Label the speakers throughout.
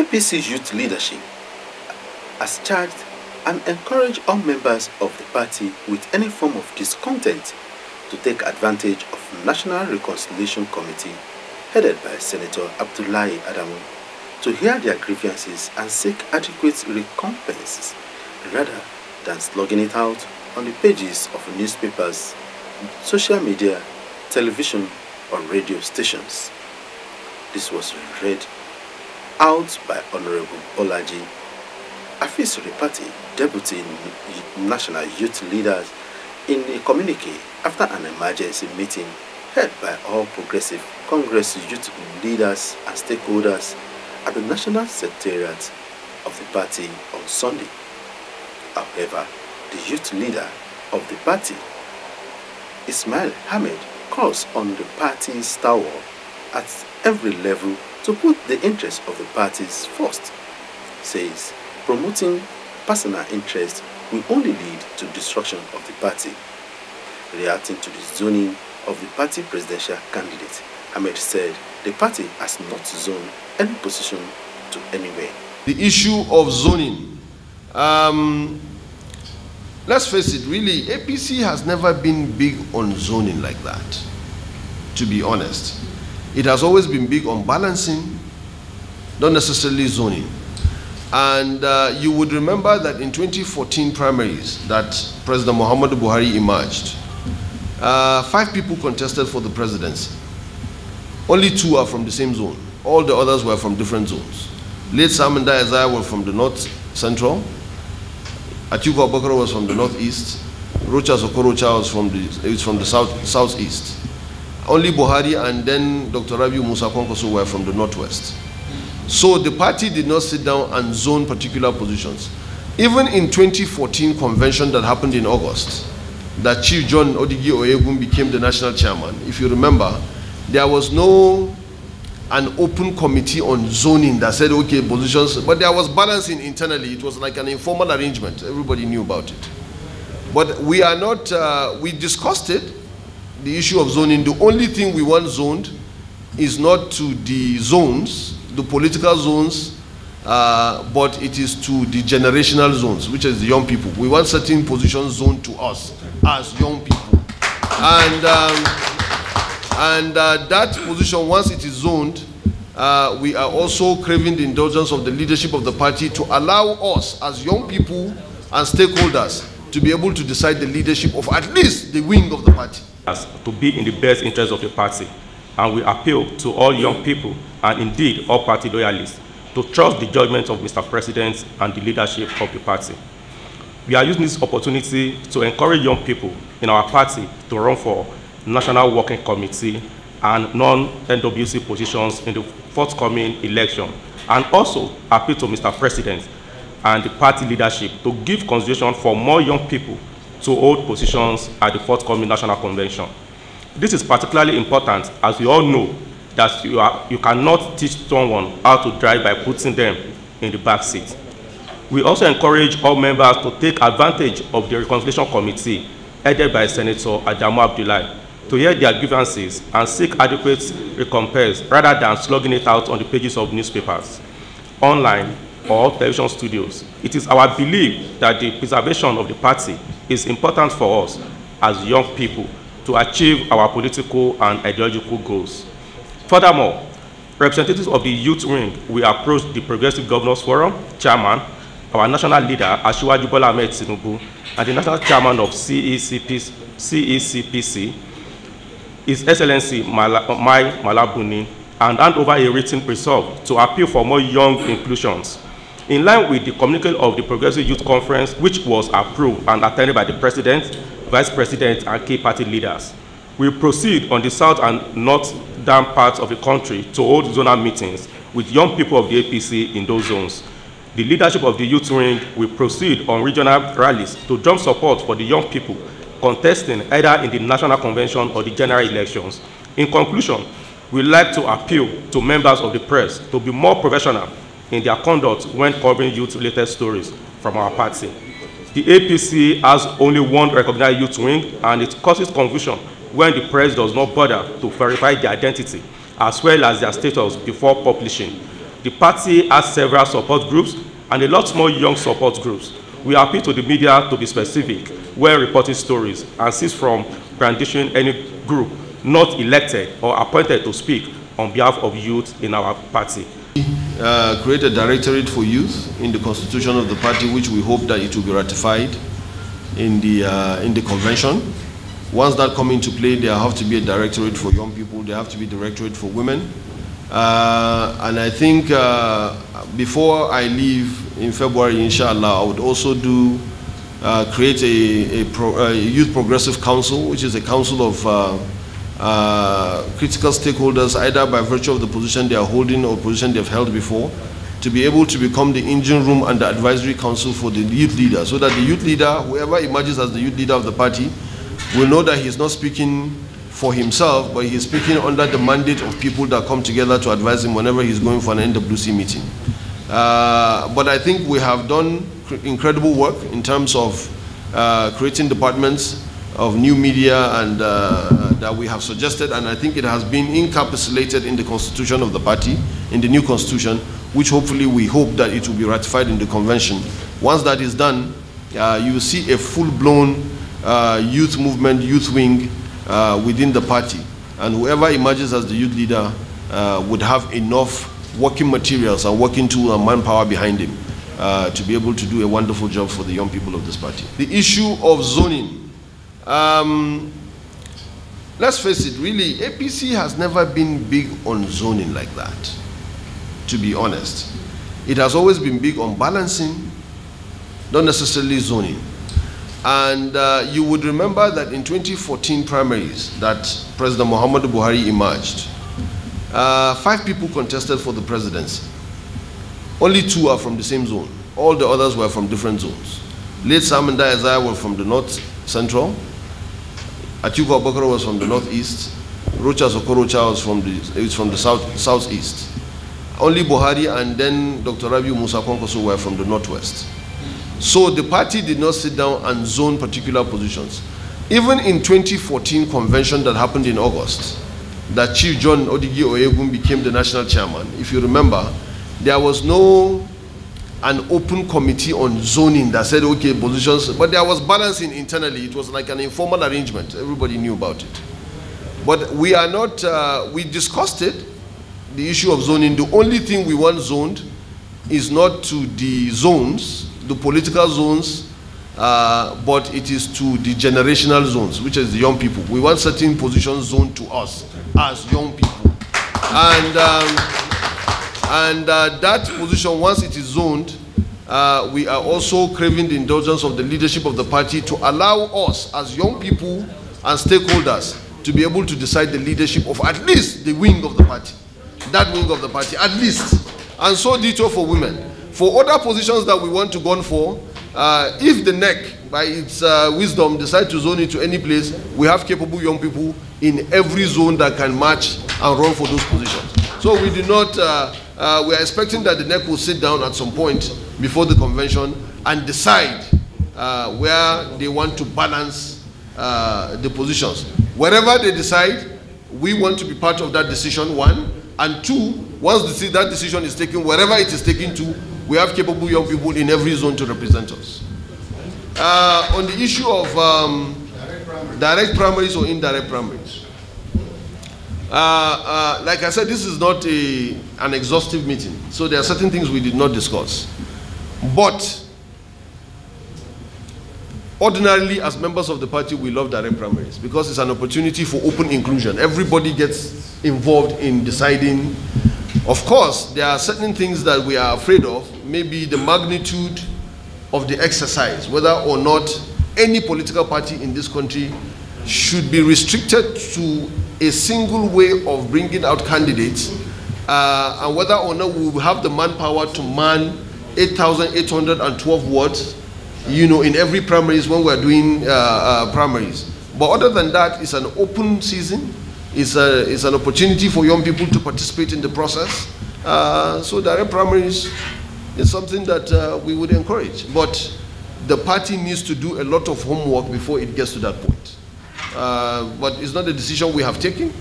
Speaker 1: APC youth leadership has charged and encouraged all members of the party with any form of discontent to take advantage of National Reconciliation Committee headed by Senator Abdullahi Adamu to hear their grievances and seek adequate recompenses rather than slugging it out on the pages of newspapers, social media, television or radio stations. This was read out by Honorable Olaji Afis Ripati, Deputy National Youth Leaders, in a communique after an emergency meeting held by all Progressive Congress youth leaders and stakeholders at the National Secretariat of the party on Sunday. However, the youth leader of the party, Ismail Hamid, calls on the party's stalwart at every level to put the interests of the parties first. Says promoting personal interest will only lead to destruction of the party. Reacting to the zoning of the party presidential candidate, Ahmed said the party has not zoned any position to anywhere.
Speaker 2: The issue of zoning, let's face it, really, APC has never been big on zoning like that, to be honest. It has always been big on balancing, not necessarily zoning. And you would remember that in 2014 primaries that President Muhammadu Buhari emerged, 5 people contested for the presidency. Only 2 are from the same zone. All the others were from different zones. Late Samanda Isaiah was from the North Central. Atiku Abubakar was from the Northeast. Rochas Okorocha was from the Southeast. Only Buhari and then Dr. Rabiu Musa Kwankwaso were from the Northwest. So the party did not sit down and zone particular positions. Even in 2014 convention that happened in August, that Chief John Odigi Oyegun became the national chairman, if you remember, there was an open committee on zoning that said, okay, positions, but there was balancing internally. It was like an informal arrangement. Everybody knew about it. But we are not, we discussed it, the issue of zoning. The only thing we want zoned is not to the zones, the political zones, but it is to the generational zones, which is the young people. We want certain positions zoned to us as young people. And that position, once it is zoned, we are also craving the indulgence of the leadership of the party to allow us as young people and stakeholders to be able to decide the leadership of at least the wing of the party.
Speaker 3: To be in the best interest of the party. And we appeal to all young people and indeed all party loyalists to trust the judgment of Mr. President and the leadership of the party. We are using this opportunity to encourage young people in our party to run for National Working Committee and non-NWC positions in the forthcoming election, and also appeal to Mr. President and the party leadership to give consideration for more young people to hold positions at the forthcoming National Convention. This is particularly important as we all know that you cannot teach someone how to drive by putting them in the back seat. We also encourage all members to take advantage of the Reconciliation Committee headed by Senator Adamu Abdullahi to hear their grievances and seek adequate recompense rather than slugging it out on the pages of newspapers, online or television studios. It is our belief that the preservation of the party is important for us as young people to achieve our political and ideological goals. Furthermore, representatives of the youth wing will approach the Progressive Governors Forum chairman, our national leader, Asiwaju Bola Ahmed Tinubu, and the national chairman of CECPC, His Excellency Mai Malabuni, and hand over a written resolve to appeal for more young inclusions. In line with the communique of the Progressive Youth Conference, which was approved and attended by the President, Vice President, and key party leaders, we proceed on the south and northern parts of the country to hold zonal meetings with young people of the APC in those zones. The leadership of the youth wing will proceed on regional rallies to drum support for the young people contesting either in the National Convention or the general elections. In conclusion, we'd like to appeal to members of the press to be more professional in their conduct when covering youth-related stories from our party. The APC has only one recognized youth wing, and it causes confusion when the press does not bother to verify their identity as well as their status before publishing. The party has several support groups and a lot more young support groups. We appeal to the media to be specific when reporting stories and cease from brandishing any group not elected or appointed to speak on behalf of youth in our party.
Speaker 2: Create a directorate for youth in the constitution of the party, which we hope that it will be ratified in the convention. Once that comes into play, there have to be a directorate for young people, there have to be a directorate for women. And I think before I leave in February, inshallah, I would also create a Youth Progressive Council, which is a council of critical stakeholders, either by virtue of the position they are holding or position they've held before, to be able to become the engine room and the advisory council for the youth leader, so that the youth leader, whoever emerges as the youth leader of the party, will know that he's not speaking for himself, but he's speaking under the mandate of people that come together to advise him whenever he's going for an NWC meeting. But I think we have done incredible work in terms of creating departments of new media and that we have suggested, and I think it has been encapsulated in the constitution of the party, in the new constitution, which hopefully we hope that it will be ratified in the convention. Once that is done, you will see a full-blown youth movement, youth wing within the party, and whoever emerges as the youth leader would have enough working materials and working tool and manpower behind him to be able to do a wonderful job for the young people of this party. The issue of zoning. Let's face it, really, APC has never been big on zoning like that, to be honest. It has always been big on balancing, not necessarily zoning. And you would remember that in 2014 primaries that President Muhammadu Buhari emerged, 5 people contested for the presidency. Only 2 are from the same zone. All the others were from different zones. Late Sam Dai Isaiah were from the North Central. Atiku Abubakar was from the northeast. Rochas Okorocha was from the southeast. Only Buhari and then Dr. Rabiu Musa Kwankwaso were from the northwest. So the party did not sit down and zone particular positions. Even in 2014 convention that happened in August, that Chief John Odigi Oyegun became the national chairman, if you remember, there was no an open committee on zoning that said, okay, positions, but there was balancing internally. It was like an informal arrangement. Everybody knew about it. But we are not, we discussed it, the issue of zoning. The only thing we want zoned is not to the zones, the political zones, but it is to the generational zones, which is the young people. We want certain positions zoned to us as young people. And that position, once it is zoned, we are also craving the indulgence of the leadership of the party to allow us as young people and stakeholders to be able to decide the leadership of at least the wing of the party. That wing of the party, at least. And so detail for women. For other positions that we want to go for, if the NEC, by its wisdom, decide to zone it to any place, we have capable young people in every zone that can match and run for those positions. So we do not, we are expecting that the NEC will sit down at some point before the convention and decide where they want to balance the positions. Wherever they decide, we want to be part of that decision, 1. And 2, once that decision is taken, wherever it is taken to, we have capable young people in every zone to represent us. On the issue of direct primaries or indirect primaries, like I said, this is not an exhaustive meeting, so there are certain things we did not discuss. But ordinarily, as members of the party, we love direct primaries because it's an opportunity for open inclusion. Everybody gets involved in deciding. Of course, there are certain things that we are afraid of, maybe the magnitude of the exercise, whether or not any political party in this country should be restricted to a single way of bringing out candidates, and whether or not we will have the manpower to man 8,812 wards, you know, in every primaries when we're doing primaries. But other than that, it's an open season. It's an opportunity for young people to participate in the process. So direct primaries is something that we would encourage. But the party needs to do a lot of homework before it gets to that point. But it's not a decision we have taken.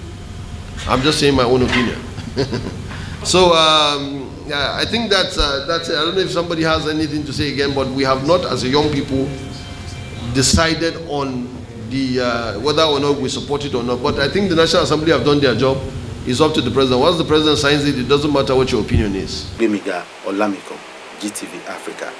Speaker 2: I'm just saying my own opinion. So I think that's it. I don't know if somebody has anything to say again, but we have not, as a young people, decided on the whether or not we support it or not. But I think the National Assembly have done their job. It's up to the president. Once the president signs it, it doesn't matter what your opinion is.
Speaker 1: Gbemiga Olamiko, GTV Africa.